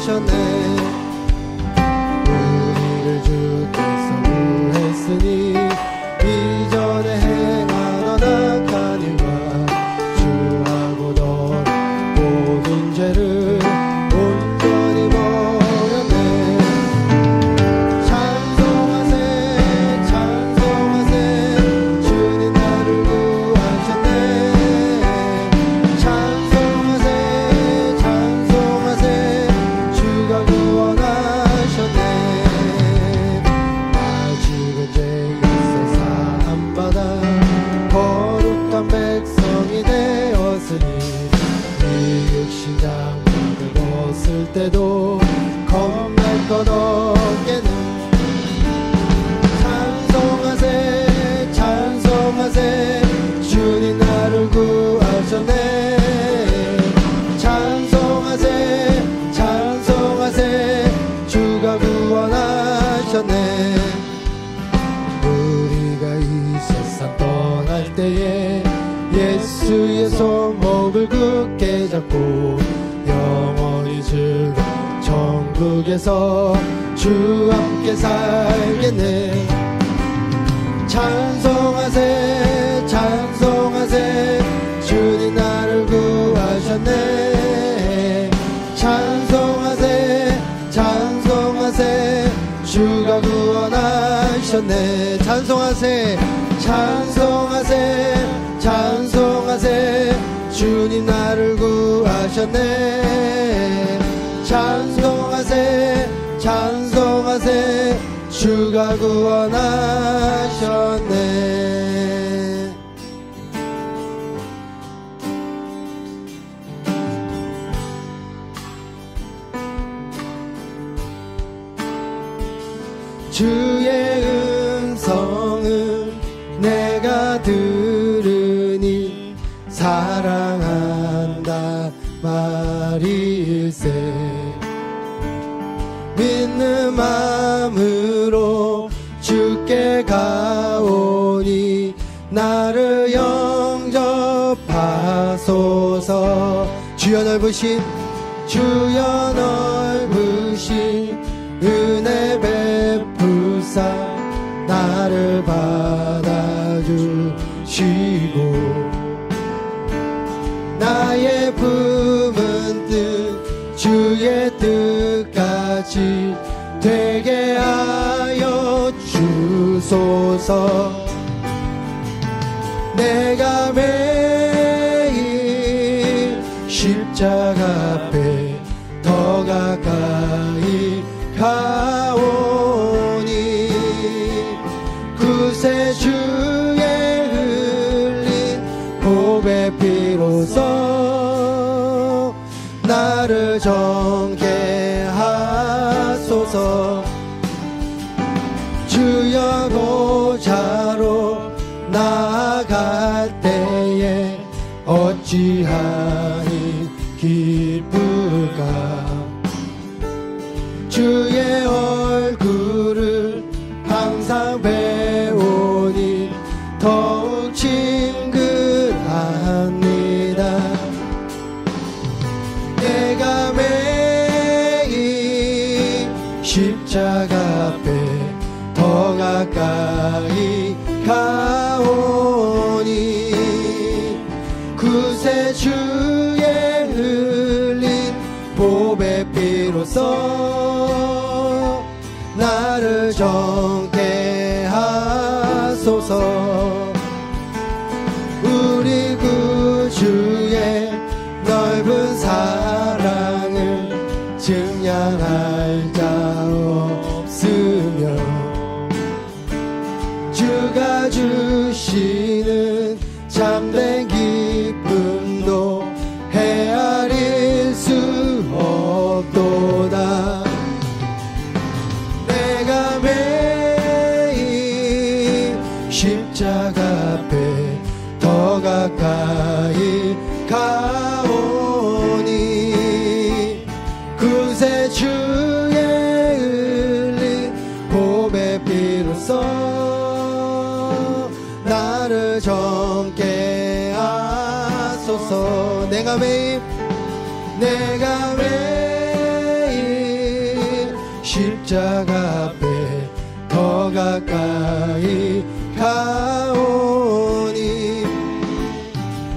구원하셨네. 우리를 주께서 구했으니 이전에 행하던 악한 일과 주하고 너 모든 죄를 온전히 버렸네. 찬송하세 찬송하세 주님 나를 구하셨네. 찬송하세 찬송하세 주가 구원하셨네. 아직은 죄 있어 사함받아 거룩한 백성이 되었으니 이 육신장막을 벗을 때도 겁날 것 없겠네. 찬송하세 찬송하세 주님 나를 구하셨네. 찬송하세 찬송하세 주가 구원하셨네. 우리가 이 세상 떠날 때에 예수의 손목을 굳게 잡고 영원히 즐거운 천국에서 주와 함께 살겠네. 찬송하세 찬송하세 주님 나를 구하셨네. 찬송하세 찬송하세 주가 구원하셨네. 찬송하세 찬송하세 찬송하세 주님 나를 구하셨네. 찬송하세 찬송하세 주가 구원하셨네. 주의 음성을 내가 들으니 사랑한다 말일세. 믿는 마음으로 주께 가오니 나를 영접하소서. 주여 넓으신 주여 넓으신 은혜 베푸사 나를 받아주시고 나의 품은 뜻 주의 뜻까지 되게 하여 주소서. 내가 매일 십자가 앞에 더 가까이 가오니 구세 주의 흘린 보배 피로써 나를 정케 하소서. 주여 보좌로 나아갈 때에 어찌하니 기쁠까. 주의 얼굴을 항상 배우니 더욱 친근합니다. 내가 매일 십자가 앞에 더 가까이 가오니 구세 주의 흘린 보배 피로써 나를 정케 하소서. 우리 구주의 넓은 사랑을 증량할 자 없으며 주가 주시는 참된 기쁨도 헤아릴 수 없도다. 내가 매일 십자가 앞에 더 가까이 가오니 구세 주의 흘린 보배 피로써 나를 정케 하소서. 내가 매일 십자가 앞에 더 가까이 가오니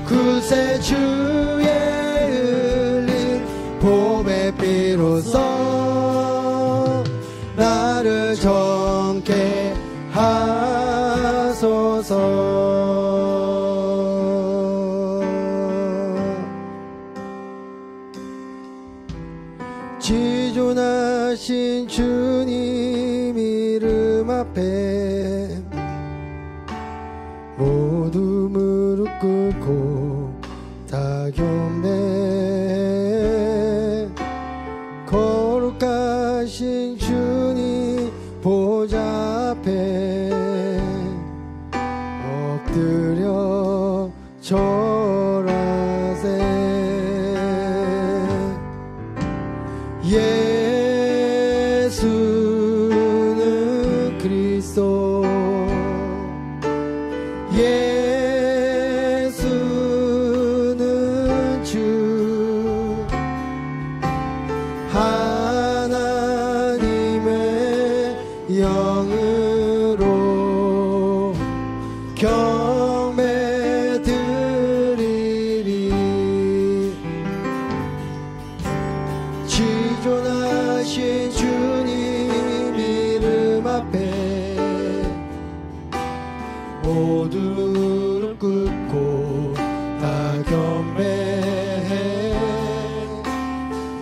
구세주의 흘린 봄의 비로소 나를 정케 하소서. 지존하신 주님 이름 앞에 모두 무릎 꿇고 다 경배. 거룩하신 주님 보좌 앞에 엎드려 절하세. 예수는 그리스도, 예수는 주, 하나님의 영으로 경배 드리리. 지존하신 주님 이름 앞에 모두 무릎 꿇고 다 경배해.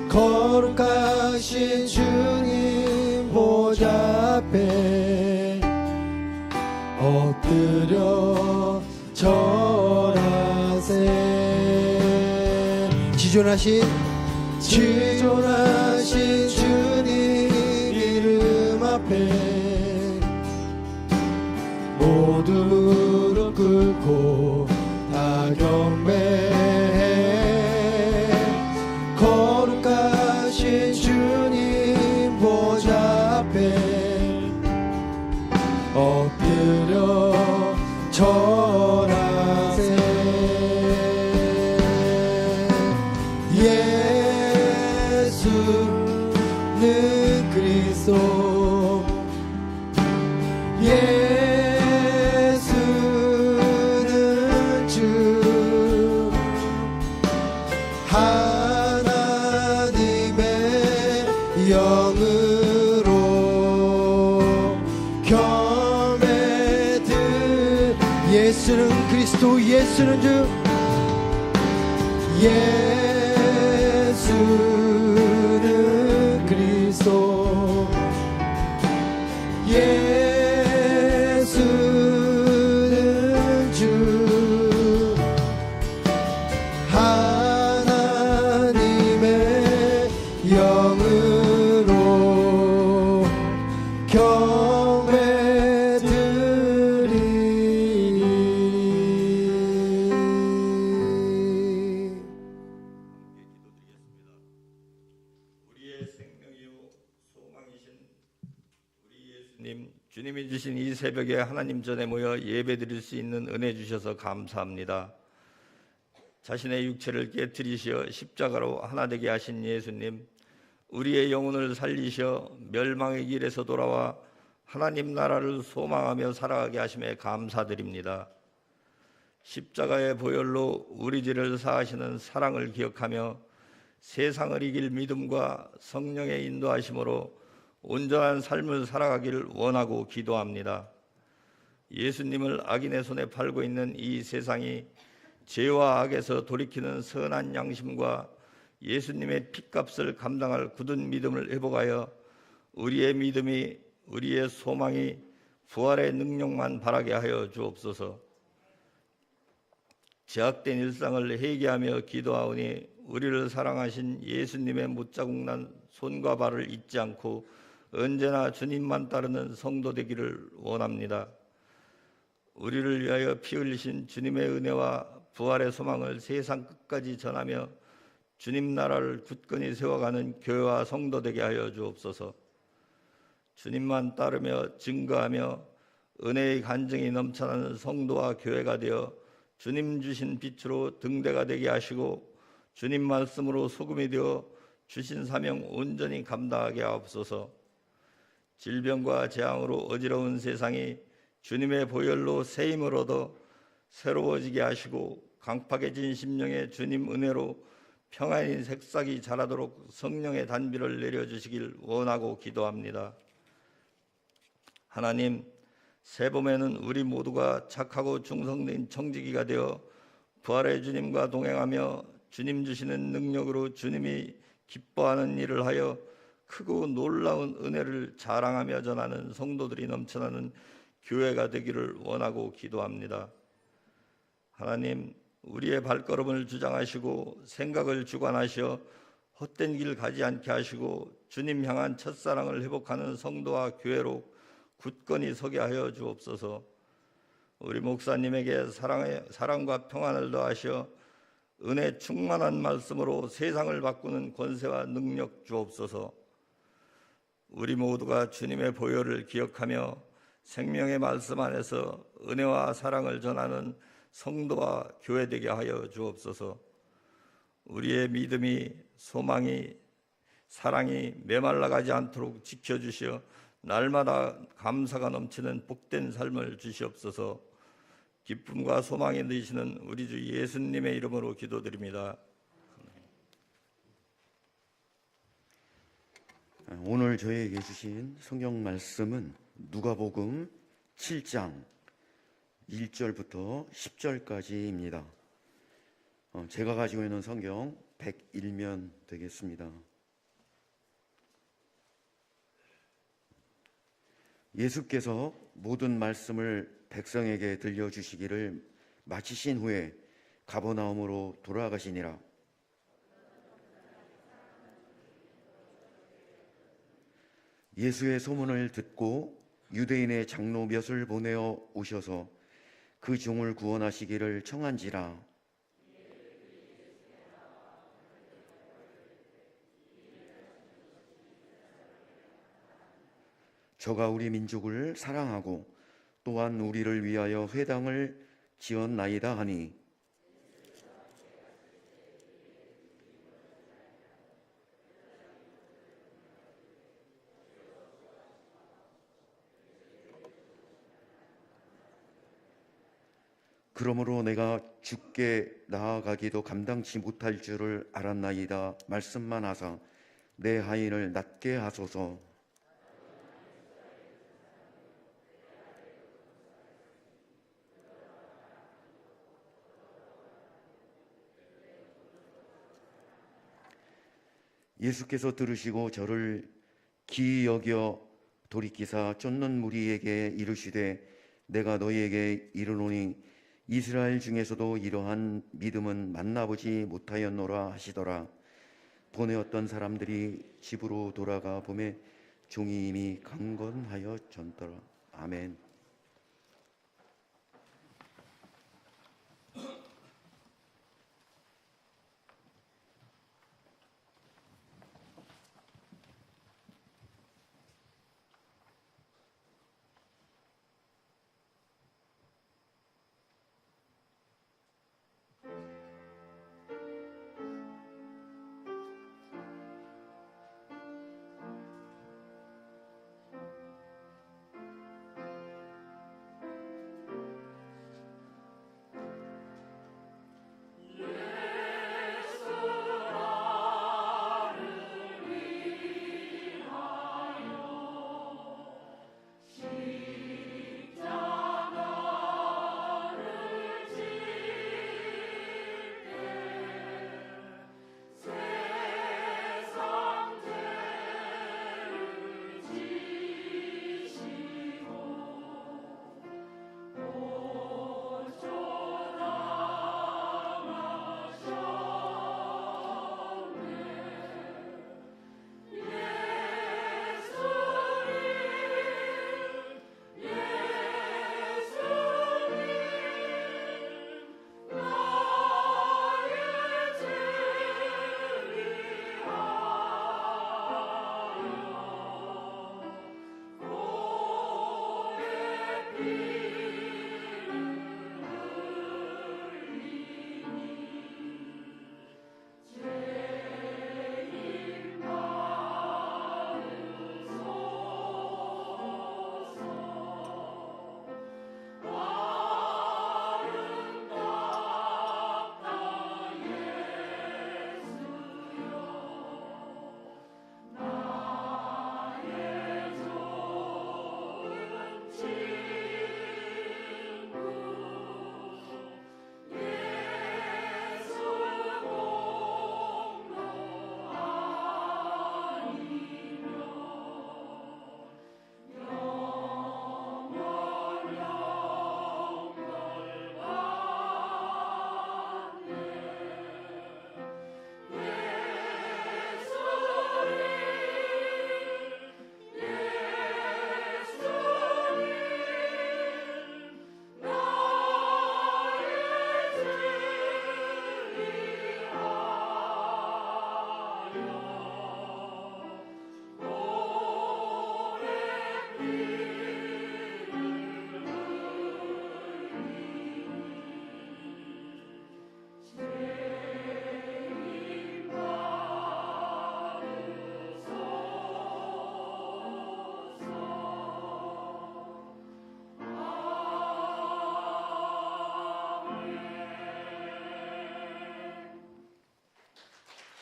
거룩하신 주님 보좌 앞에 엎드려 절하세. 지존하신 주님 이름 앞에 모두 무릎 꿇고 다 경배해. 거룩하신 주님 보좌 앞에 엎드려 절하세. 예수는 그리스도, 예수는 주, 하나님의 영으로 경배 드. 예수는 그리스도, 예수는 주, 예수는 그리스도, 예수는 주, 하나님의 영으로 경배 드리리. 우리의 생명이요 소망이신 우리 예수님, 주님이 주신 이 새벽에 하나님 전에 모여 예배드릴 수 있는 은혜 주셔서 감사합니다. 자신의 육체를 깨뜨리시어 십자가로 하나 되게 하신 예수님, 우리의 영혼을 살리셔 멸망의 길에서 돌아와 하나님 나라를 소망하며 살아가게 하심에 감사드립니다. 십자가의 보혈로 우리 죄를 사하시는 사랑을 기억하며 세상을 이길 믿음과 성령의 인도하심으로 온전한 삶을 살아가기를 원하고 기도합니다. 예수님을 악인의 손에 팔고 있는 이 세상이 죄와 악에서 돌이키는 선한 양심과 예수님의 핏값을 감당할 굳은 믿음을 회복하여 우리의 믿음이, 우리의 소망이 부활의 능력만 바라게 하여 주옵소서. 제약된 일상을 회개하며 기도하오니 우리를 사랑하신 예수님의 못자국난 손과 발을 잊지 않고 언제나 주님만 따르는 성도 되기를 원합니다. 우리를 위하여 피 흘리신 주님의 은혜와 부활의 소망을 세상 끝까지 전하며 주님 나라를 굳건히 세워가는 교회와 성도 되게 하여 주옵소서. 주님만 따르며 증거하며 은혜의 간증이 넘쳐나는 성도와 교회가 되어 주님 주신 빛으로 등대가 되게 하시고 주님 말씀으로 소금이 되어 주신 사명 온전히 감당하게 하옵소서. 질병과 재앙으로 어지러운 세상이 주님의 보혈로 새 힘을 얻어 새로워지게 하시고 강팍해진 심령에 주님 은혜로 평안인 색싹이 자라도록 성령의 단비를 내려주시길 원하고 기도합니다. 하나님, 새봄에는 우리 모두가 착하고 충성된 청지기가 되어 부활의 주님과 동행하며 주님 주시는 능력으로 주님이 기뻐하는 일을 하여 크고 놀라운 은혜를 자랑하며 전하는 성도들이 넘쳐나는 교회가 되기를 원하고 기도합니다. 하나님, 우리의 발걸음을 주장하시고 생각을 주관하셔 헛된 길 가지 않게 하시고 주님 향한 첫사랑을 회복하는 성도와 교회로 굳건히 서게 하여 주옵소서. 우리 목사님에게 사랑과 평안을 더하셔 은혜 충만한 말씀으로 세상을 바꾸는 권세와 능력 주옵소서. 우리 모두가 주님의 보혈을 기억하며 생명의 말씀 안에서 은혜와 사랑을 전하는 성도와 교회 되게 하여 주옵소서. 우리의 믿음이, 소망이, 사랑이 메말라가지 않도록 지켜주시어 날마다 감사가 넘치는 복된 삶을 주시옵소서. 기쁨과 소망이 되시는 우리 주 예수님의 이름으로 기도드립니다. 오늘 저에게 주신 성경 말씀은 누가복음 7장 1절부터 10절까지입니다. 제가 가지고 있는 성경 101면 되겠습니다. 예수께서 모든 말씀을 백성에게 들려주시기를 마치신 후에 가버나움으로 돌아가시니라. 예수의 소문을 듣고 유대인의 장로 몇을 보내어 오셔서 그 종을 구원하시기를 청한지라. 저가 우리 민족을 사랑하고 또한 우리를 위하여 회당을 지었나이다 하니 그러므로 내가 주께 나아가기도 감당치 못할 줄을 알았나이다 말씀만 하사 내 하인을 낫게 하소서. 예수께서 들으시고 저를 기이 여겨 돌이키사 쫓는 무리에게 이르시되 내가 너희에게 이르노니 이스라엘 중에서도 이러한 믿음은 만나보지 못하였노라 하시더라. 보내었던 사람들이 집으로 돌아가 보매 종이 이미 강건하여 졌더라. 아멘.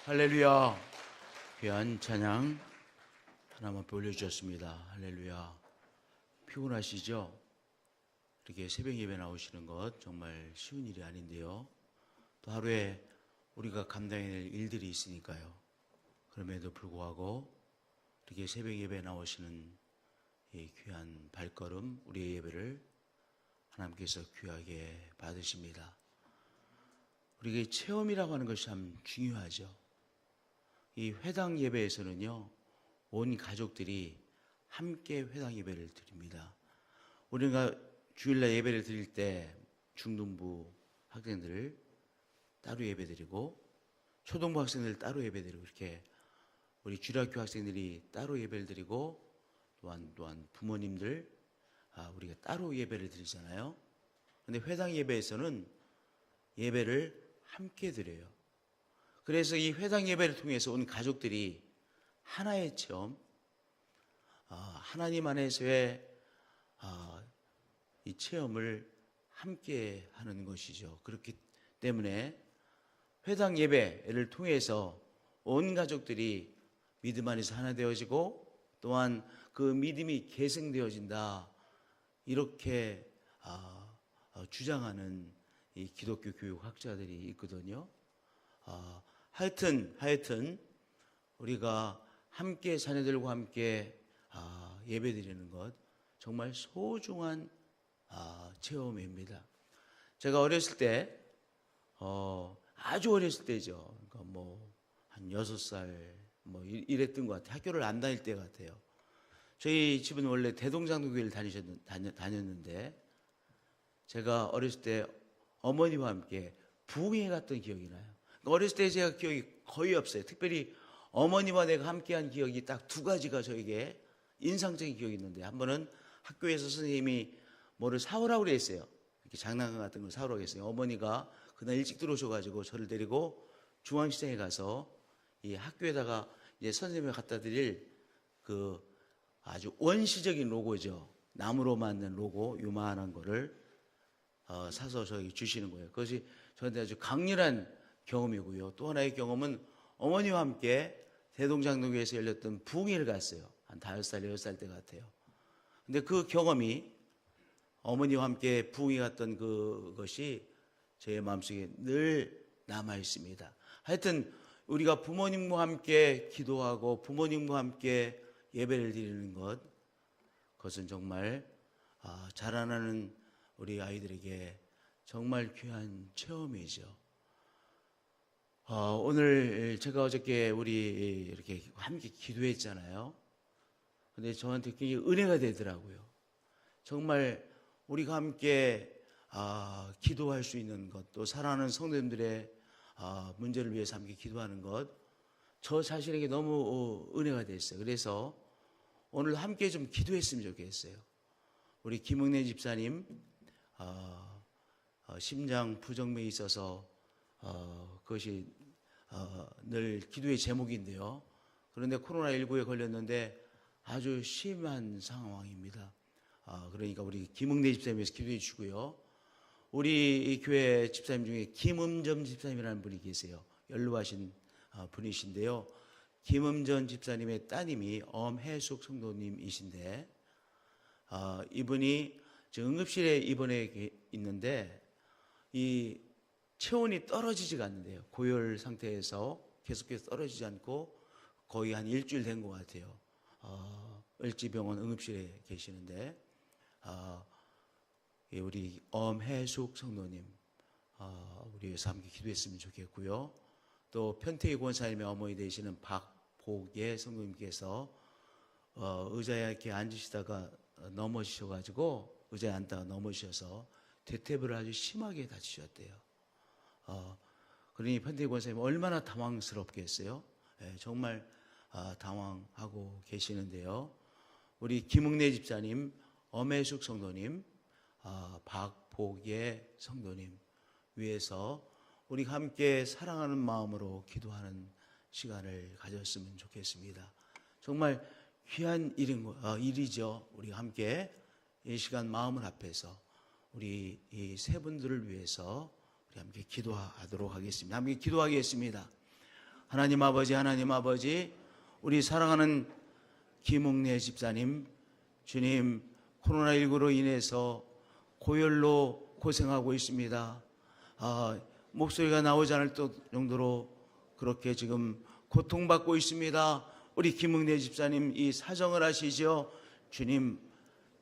할렐루야. 귀한 찬양 하나만 앞에 올려주셨습니다. 할렐루야. 피곤하시죠? 이렇게 새벽 예배 나오시는 것 정말 쉬운 일이 아닌데요. 또 하루에 우리가 감당해야 될 일들이 있으니까요. 그럼에도 불구하고 이렇게 새벽 예배 나오시는 이 귀한 발걸음, 우리의 예배를 하나님께서 귀하게 받으십니다. 우리가 체험이라고 하는 것이 참 중요하죠. 이 회당 예배에서는요, 온 가족들이 함께 회당 예배를 드립니다. 우리가 주일날 예배를 드릴 때 중등부 학생들을 따로 예배 드리고, 초등부 학생들 따로 예배 드리고, 이렇게 우리 주일학교 학생들이 따로 예배를 드리고, 또한 부모님들 우리가 따로 예배를 드리잖아요. 근데 회당 예배에서는 예배를 함께 드려요. 그래서 이 회당 예배를 통해서 온 가족들이 하나의 체험, 하나님 안에서의 이 체험을 함께 하는 것이죠. 그렇기 때문에 회당 예배를 통해서 온 가족들이 믿음 안에서 하나 되어지고, 또한 그 믿음이 계승되어진다, 이렇게 주장하는 이 기독교 교육학자들이 있거든요. 하여튼 우리가 함께 자녀들과 함께 예배드리는 것 정말 소중한 체험입니다. 제가 어렸을 때 아주 어렸을 때죠. 그러니까 한 6살 이랬던 것 같아요. 학교를 안 다닐 때 같아요. 저희 집은 원래 대동장로교회를 다녔는데, 제가 어렸을 때 어머니와 함께 부흥회 갔던 기억이 나요. 어렸을 때 제가 기억이 거의 없어요. 특별히 어머니와 내가 함께한 기억이 딱 2가지가 저에게 인상적인 기억이 있는데, 한 번은 학교에서 선생님이 뭐를 사오라고 그랬어요. 이렇게 장난감 같은 걸 사오라고 했어요. 어머니가 그날 일찍 들어오셔가지고 저를 데리고 중앙시장에 가서 이 학교에다가 이제 선생님이 갖다 드릴 그 아주 원시적인 로고죠. 나무로 만든 로고, 요만한 거를 사서 저에게 주시는 거예요. 그것이 저한테 아주 강렬한 경험이고요. 또 하나의 경험은 어머니와 함께 대동장로교회에서 열렸던 부흥회를 갔어요. 한 5살, 6살 때 같아요. 근데 그 경험이, 어머니와 함께 부흥회 갔던 그것이 제 마음속에 늘 남아 있습니다. 하여튼 우리가 부모님과 함께 기도하고 부모님과 함께 예배를 드리는 것, 그것은 정말 자라나는 우리 아이들에게 정말 귀한 체험이죠. 오늘 제가 어저께 우리 이렇게 함께 기도했잖아요. 근데 저한테 굉장히 은혜가 되더라고요. 정말 우리가 함께 기도할 수 있는 것, 또 사랑하는 성도님들의 문제를 위해서 함께 기도하는 것, 저 자신에게 너무 은혜가 됐어요. 그래서 오늘 함께 좀 기도했으면 좋겠어요. 우리 김흥래 집사님 심장 부정맥이 있어서 그것이 늘 기도의 제목인데요. 그런데 코로나19에 걸렸는데 아주 심한 상황입니다. 그러니까 우리 김흥래 집사님께서 기도해 주시고요. 우리 교회 집사님 중에 김음전 집사님이라는 분이 계세요. 연로하신 분이신데요. 김음전 집사님의 따님이 엄혜숙 성도님이신데, 이분이 응급실에 입원해 있는데 이 체온이 떨어지지가 않는데요. 고열 상태에서 계속해서 떨어지지 않고 거의 한 일주일 된 것 같아요. 을지병원 응급실에 계시는데, 우리 엄혜숙 성도님 우리 위해서 함께 기도했으면 좋겠고요. 또 편태희 권사님의 어머니 되시는 박복예 성도님께서 의자에 이렇게 앉으시다가 넘어지셔가지고, 의자에 앉다가 넘어지셔서 대퇴부를 아주 심하게 다치셨대요. 그러니 편태희 권사님 얼마나 당황스럽겠어요. 정말 당황하고 계시는데요. 우리 김흥래 집사님, 엄혜숙 성도님, 박복예 성도님 위해서 우리 함께 사랑하는 마음으로 기도하는 시간을 가졌으면 좋겠습니다. 정말 귀한 일이죠. 우리 함께 이 시간 마음을 합해서 우리 이 세 분들을 위해서 우리 함께 기도하도록 하겠습니다. 함께 기도하겠습니다. 하나님 아버지, 우리 사랑하는 김웅래 집사님, 주님, 코로나19로 인해서 고열로 고생하고 있습니다. 목소리가 나오지 않을 정도로 그렇게 지금 고통받고 있습니다. 우리 김웅래 집사님 이 사정을 아시죠? 주님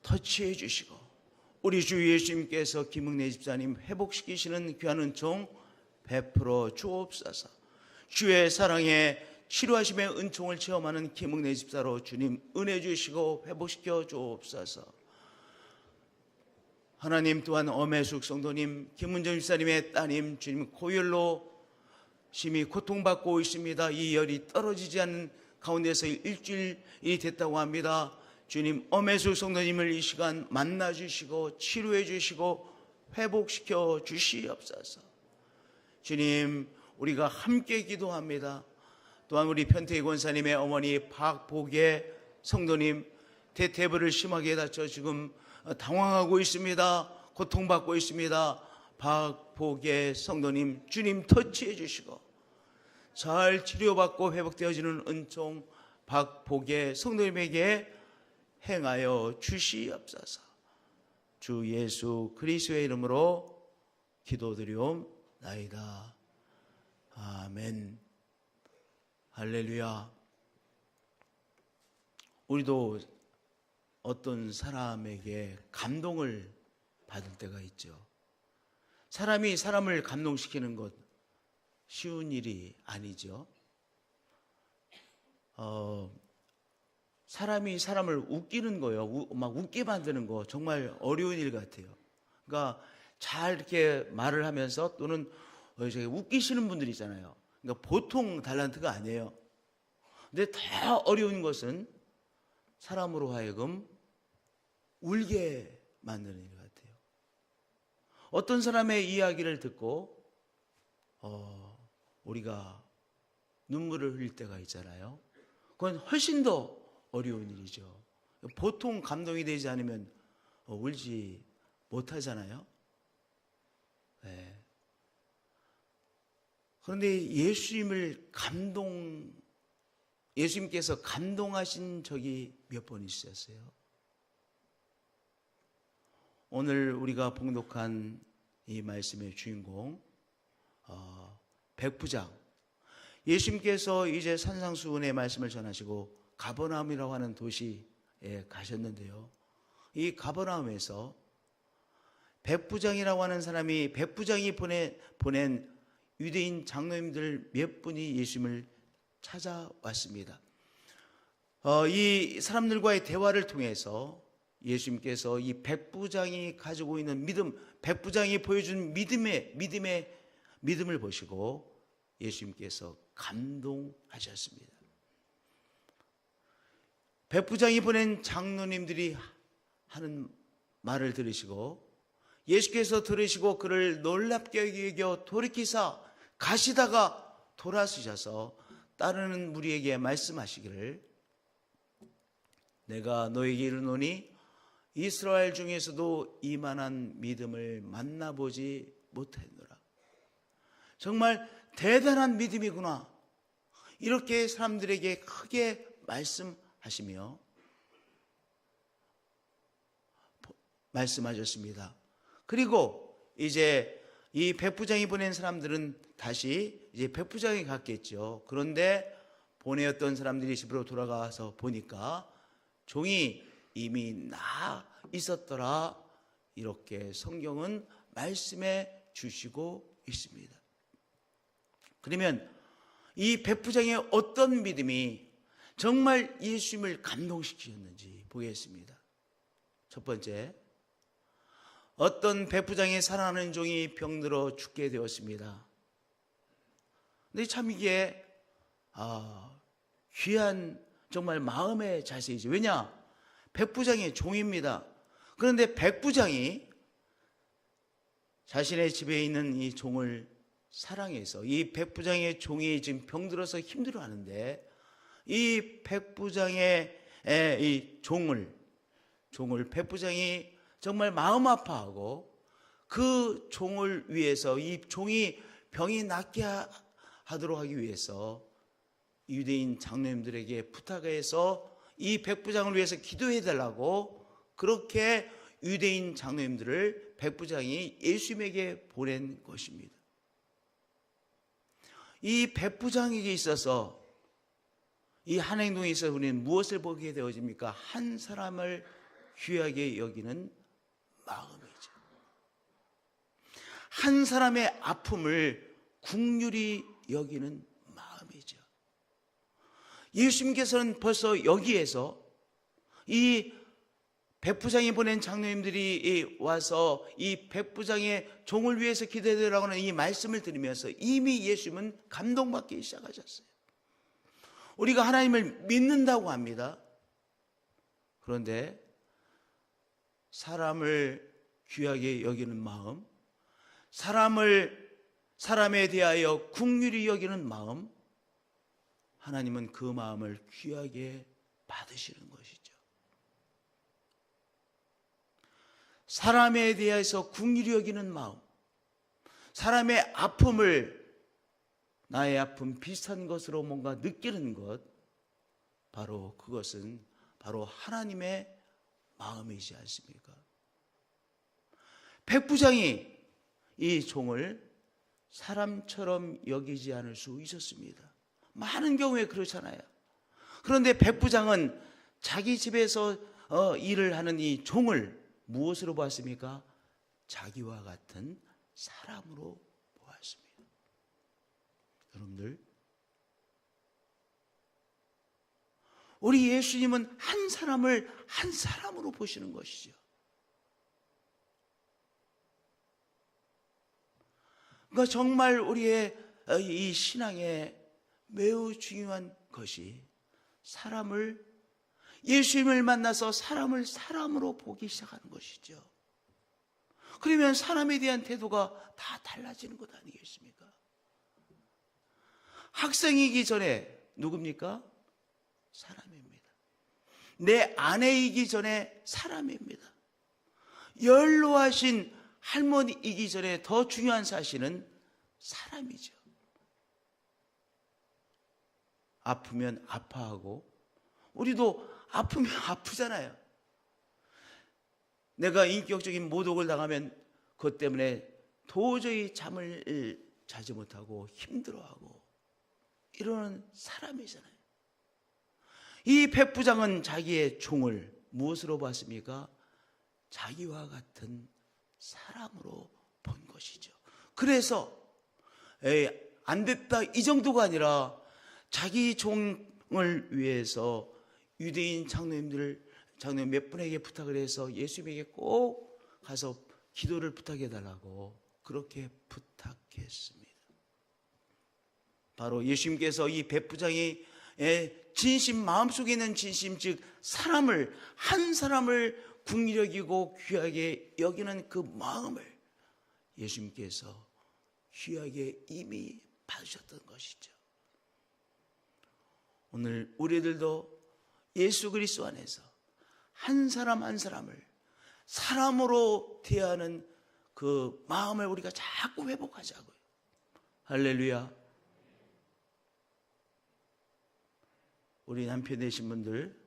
터치해 주시고 우리 주 예수님께서 김웅래 집사님 회복시키시는 귀한 은총 베풀어 주옵소서. 주의 사랑에 치료하심의 은총을 체험하는 김웅래 집사로 주님 은혜 주시고 회복시켜 주옵소서. 하나님 또한 엄혜숙 성도님, 김은정 집사님의 따님 주님 고열로 심히 고통받고 있습니다. 이 열이 떨어지지 않는 가운데서 일주일이 됐다고 합니다. 주님 엄혜숙 성도님을 이 시간 만나 주시고 치료해 주시고 회복시켜 주시옵소서. 주님 우리가 함께 기도합니다. 또한 우리 편태희 권사님의 어머니 박복의 성도님 대퇴부를 심하게 다쳐 지금 당황하고 있습니다. 고통받고 있습니다. 박복의 성도님 주님 터치해 주시고 잘 치료받고 회복되어지는 은총 박복의 성도님에게 행하여 주시옵소서. 주 예수 그리스도의 이름으로 기도드리옵나이다. 아멘. 할렐루야. 우리도 어떤 사람에게 감동을 받을 때가 있죠. 사람이 사람을 감동시키는 것 쉬운 일이 아니죠. 사람이 사람을 웃기는 거요, 막 웃게 만드는 거 정말 어려운 일 같아요. 그러니까 잘 이렇게 말을 하면서 또는 웃기시는 분들이 있잖아요. 그러니까 보통 달란트가 아니에요. 근데 더 어려운 것은 사람으로 하여금 울게 만드는 일 같아요. 어떤 사람의 이야기를 듣고 우리가 눈물을 흘릴 때가 있잖아요. 그건 훨씬 더 어려운 일이죠. 보통 감동이 되지 않으면 울지 못하잖아요. 네. 그런데 예수님께서 감동하신 적이 몇 번 있으셨어요? 오늘 우리가 봉독한 이 말씀의 주인공 백부장, 예수님께서 이제 산상수훈의 말씀을 전하시고 가버나움이라고 하는 도시에 가셨는데요. 이 가버나움에서 백부장이라고 하는 사람이 백부장이 보낸 유대인 장로님들 몇 분이 예수님을 찾아왔습니다. 이 사람들과의 대화를 통해서 예수님께서 이 백부장이 가지고 있는 믿음, 백부장이 보여준 믿음을 보시고 예수님께서 감동하셨습니다. 백부장이 보낸 장로님들이 하는 말을 들으시고 예수께서 들으시고 그를 놀랍게 여겨 돌이키사 가시다가 돌아서셔서 따르는 무리에게 말씀하시기를 내가 너에게 이르노니 이스라엘 중에서도 이만한 믿음을 만나보지 못했노라. 정말 대단한 믿음이구나. 이렇게 사람들에게 크게 말씀하시며 말씀하셨습니다. 그리고 이제 이 백부장이 보낸 사람들은 다시 이제 백부장이 갔겠죠. 그런데 보내었던 사람들이 집으로 돌아가서 보니까 종이 이미 나 있었더라. 이렇게 성경은 말씀해 주시고 있습니다. 그러면 이 백부장의 어떤 믿음이 정말 예수님을 감동시키셨는지 보겠습니다. 첫 번째, 어떤 백부장의 사랑하는 종이 병들어 죽게 되었습니다. 근데 참 이게 귀한 정말 마음의 자세이죠. 왜냐? 백부장의 종입니다. 그런데 백부장이 자신의 집에 있는 이 종을 사랑해서 이 백부장의 종이 지금 병들어서 힘들어하는데 이 백부장의 이 종을 백부장이 정말 마음 아파하고 그 종을 위해서 이 종이 병이 낫게 하도록 하기 위해서 유대인 장로님들에게 부탁해서 이 백부장을 위해서 기도해 달라고 그렇게 유대인 장로님들을 백부장이 예수님에게 보낸 것입니다. 이 백부장에게 있어서 이 한 행동에 있어서 우리는 무엇을 보게 되어집니까? 한 사람을 귀하게 여기는 마음이죠. 한 사람의 아픔을 긍휼히 여기는 마음이죠. 예수님께서는 벌써 여기에서 이 백부장이 보낸 장로님들이 와서 이 백부장의 종을 위해서 기도해달라고 하는 이 말씀을 들으면서 이미 예수님은 감동받기 시작하셨어요. 우리가 하나님을 믿는다고 합니다. 그런데 사람을 귀하게 여기는 마음, 사람에 대하여 긍휼히 여기는 마음, 하나님은 그 마음을 귀하게 받으시는 것이죠. 사람에 대해서 긍휼히 여기는 마음, 사람의 아픔을 나의 아픔 비슷한 것으로 뭔가 느끼는 것, 바로 그것은 바로 하나님의 마음이지 않습니까? 백부장이 이 종을 사람처럼 여기지 않을 수 있었습니다. 많은 경우에 그렇잖아요. 그런데 백부장은 자기 집에서 일을 하는 이 종을 무엇으로 보았습니까? 자기와 같은 사람으로 보았습니다. 여러분들, 우리 예수님은 한 사람을 한 사람으로 보시는 것이죠. 그러니까 정말 우리의 이 신앙에 매우 중요한 것이 예수님을 만나서 사람을 사람으로 보기 시작하는 것이죠. 그러면 사람에 대한 태도가 다 달라지는 것 아니겠습니까? 학생이기 전에 누굽니까? 사람입니다. 내 아내이기 전에 사람입니다. 연로하신 할머니이기 전에 더 중요한 사실은 사람이죠. 아프면 아파하고, 우리도 아프면 아프잖아요. 내가 인격적인 모독을 당하면 그것 때문에 도저히 잠을 자지 못하고 힘들어하고 이러는 사람이잖아요. 이 백부장은 자기의 종을 무엇으로 봤습니까? 자기와 같은 사람으로 본 것이죠. 그래서 안 됐다 이 정도가 아니라 자기 종을 위해서 유대인 장로님 몇 분에게 부탁을 해서 예수님에게 꼭 가서 기도를 부탁해달라고 그렇게 부탁했습니다. 바로 예수님께서 이 백부장이 진심, 마음속에 있는 진심, 즉 한 사람을 긍휼히 여기고 귀하게 여기는 그 마음을 예수님께서 귀하게 이미 받으셨던 것이죠. 오늘 우리들도 예수 그리스도 안에서 한 사람 한 사람을 사람으로 대하는 그 마음을 우리가 자꾸 회복하자고요. 할렐루야. 우리 남편 되신 분들,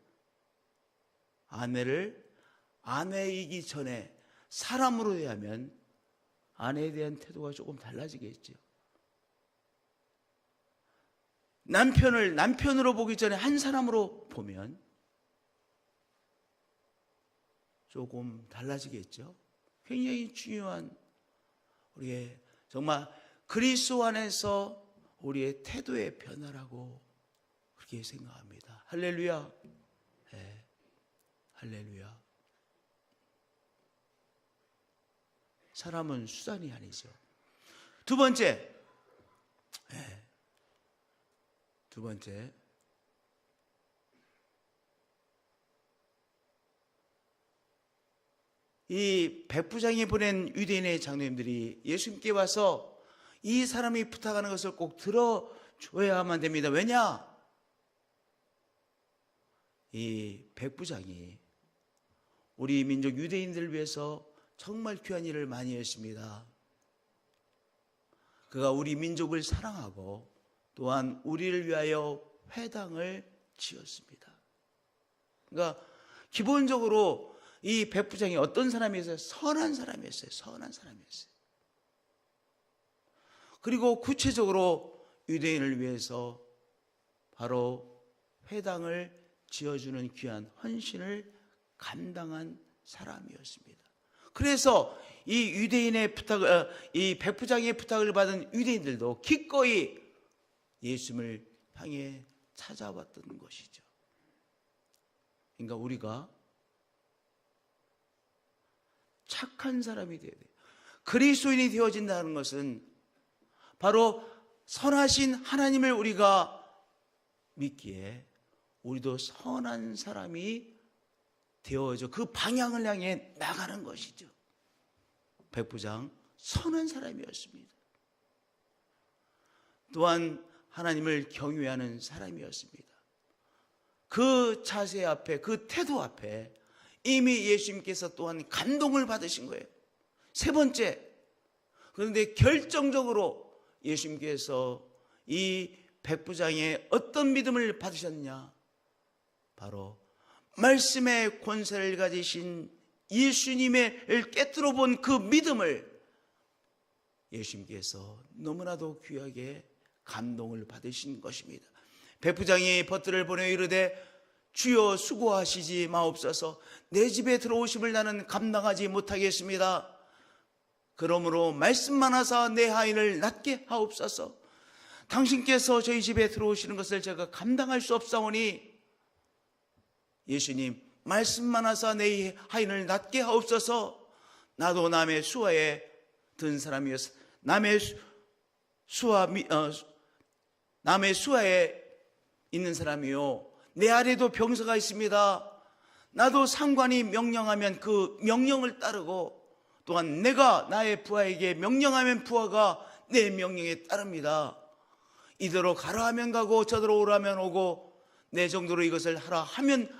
아내이기 전에 사람으로 대하면 아내에 대한 태도가 조금 달라지겠죠. 남편을 남편으로 보기 전에 한 사람으로 보면 조금 달라지겠죠. 굉장히 중요한 우리의 정말 그리스도 안에서 우리의 태도의 변화라고 그렇게 생각합니다. 할렐루야. 네. 할렐루야. 사람은 수단이 아니죠. 두 번째, 이 백부장이 보낸 유대인의 장로님들이 예수님께 와서 이 사람이 부탁하는 것을 꼭 들어줘야만 됩니다. 왜냐? 이 백부장이 우리 민족 유대인들을 위해서 정말 귀한 일을 많이 했습니다. 그가 우리 민족을 사랑하고 또한 우리를 위하여 회당을 지었습니다. 그러니까 기본적으로 이 백부장이 어떤 사람이었어요? 선한 사람이었어요. 선한 사람이었어요. 그리고 구체적으로 유대인을 위해서 바로 회당을 지어주는 귀한 헌신을 감당한 사람이었습니다. 그래서 이 유대인의 부탁을, 이 백부장의 부탁을 받은 유대인들도 기꺼이 예수님을 향해 찾아왔던 것이죠. 그러니까 우리가 착한 사람이 되어야 돼요. 그리스도인이 되어진다는 것은 바로 선하신 하나님을 우리가 믿기에 우리도 선한 사람이 되어져 그 방향을 향해 나가는 것이죠. 백부장 선한 사람이었습니다. 또한 하나님을 경외하는 사람이었습니다. 그 자세 앞에, 그 태도 앞에 이미 예수님께서 또한 감동을 받으신 거예요. 세 번째, 그런데 결정적으로 예수님께서 이 백부장의 어떤 믿음을 받으셨냐? 바로 말씀의 권세를 가지신 예수님을 깨뜨려 본 그 믿음을 예수님께서 너무나도 귀하게 감동을 받으신 것입니다. 백부장이 벗들을 보내 이르되 주여 수고하시지 마옵소서. 내 집에 들어오심을 나는 감당하지 못하겠습니다. 그러므로 말씀만 하사 내 하인을 낫게 하옵소서. 당신께서 저희 집에 들어오시는 것을 제가 감당할 수 없사오니 예수님 말씀만 하사 내 하인을 낫게 하옵소서. 나도 남의 수하에 든 사람이었어. 남의 수하에 있는 사람이요, 내 아래도 병사가 있습니다. 나도 상관이 명령하면 그 명령을 따르고, 또한 내가 나의 부하에게 명령하면 부하가 내 명령에 따릅니다. 이대로 가라 하면 가고 저대로 오라면 오고 내 정도로 이것을 하라 하면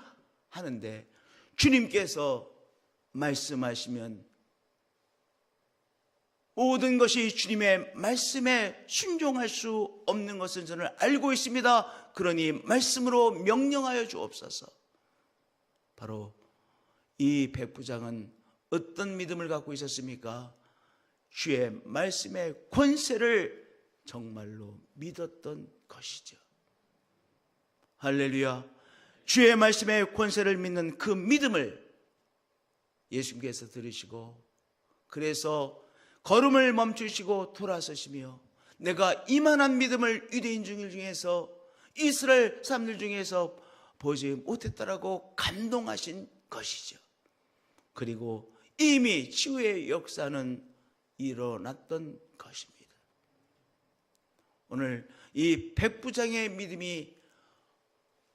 하는데, 주님께서 말씀하시면 모든 것이 주님의 말씀에 순종할 수 없는 것은 저는 알고 있습니다. 그러니 말씀으로 명령하여 주옵소서. 바로 이 백부장은 어떤 믿음을 갖고 있었습니까? 주의 말씀의 권세를 정말로 믿었던 것이죠. 할렐루야. 주의 말씀의 권세를 믿는 그 믿음을 예수님께서 들으시고, 그래서 걸음을 멈추시고 돌아서시며, 내가 이만한 믿음을 유대인 중에서, 이스라엘 사람들 중에서 보지 못했다라고 감동하신 것이죠. 그리고 이미 치유의 역사는 일어났던 것입니다. 오늘 이 백부장의 믿음이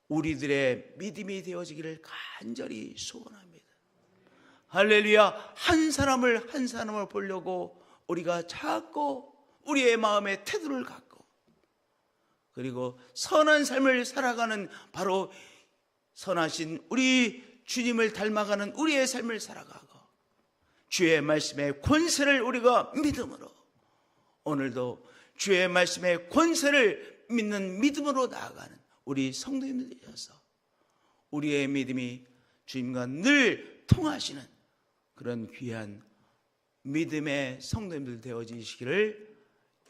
우리들의 믿음이 되어지기를 간절히 소원합니다. 할렐루야. 한 사람을 보려고 우리가 자꾸 우리의 마음의 태도를 갖고, 그리고 선한 삶을 살아가는, 바로 선하신 우리 주님을 닮아가는 우리의 삶을 살아가고, 주의 말씀의 권세를 우리가 믿음으로, 오늘도 주의 말씀의 권세를 믿는 믿음으로 나아가는 우리 성도님들 되셔서 우리의 믿음이 주님과 늘 통하시는 그런 귀한 믿음의 성도님들 되어지시기를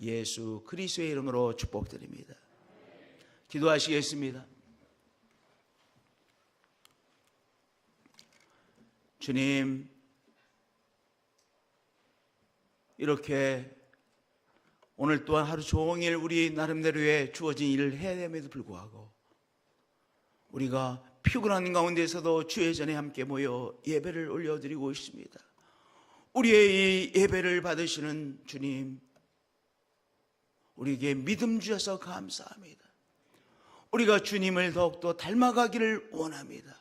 예수 그리스도의 이름으로 축복드립니다. 기도하시겠습니다. 주님, 이렇게 오늘 또한 하루 종일 우리 나름대로의 주어진 일을 해야 됨에도 불구하고 우리가 피곤한 가운데서도 주의 전에 함께 모여 예배를 올려드리고 있습니다. 우리의 이 예배를 받으시는 주님, 우리에게 믿음 주셔서 감사합니다. 우리가 주님을 더욱더 닮아가기를 원합니다.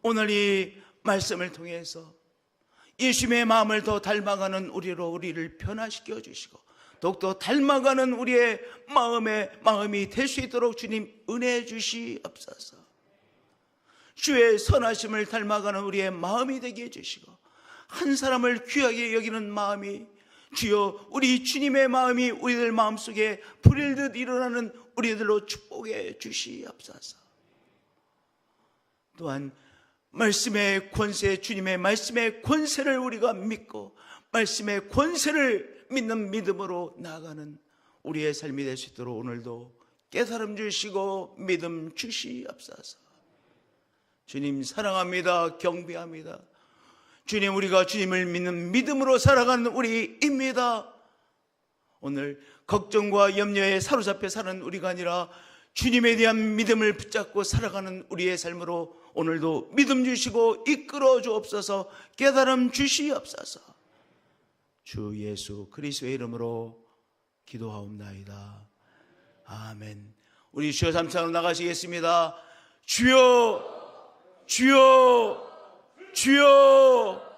오늘 이 말씀을 통해서 예수님의 마음을 더 닮아가는 우리를 변화시켜 주시고, 더욱더 닮아가는 우리의 마음이 될 수 있도록 주님 은혜 주시옵소서. 주의 선하심을 닮아가는 우리의 마음이 되게 해주시고, 한 사람을 귀하게 여기는 마음이 주여, 우리 주님의 마음이 우리들 마음속에 불일 듯 일어나는 우리들로 축복해 주시옵소서. 또한 말씀의 권세, 주님의 말씀의 권세를 우리가 믿고 말씀의 권세를 믿는 믿음으로 나아가는 우리의 삶이 될 수 있도록 오늘도 깨달음 주시고 믿음 주시옵소서. 주님 사랑합니다. 경배합니다. 주님, 우리가 주님을 믿는 믿음으로 살아가는 우리입니다. 오늘 걱정과 염려에 사로잡혀 사는 우리가 아니라 주님에 대한 믿음을 붙잡고 살아가는 우리의 삶으로 오늘도 믿음 주시고 이끌어 주옵소서. 깨달음 주시옵소서. 주 예수 그리스도의 이름으로 기도하옵나이다. 아멘. 우리 주여 삼창으로 나가시겠습니다. 주여, 주여, 주여.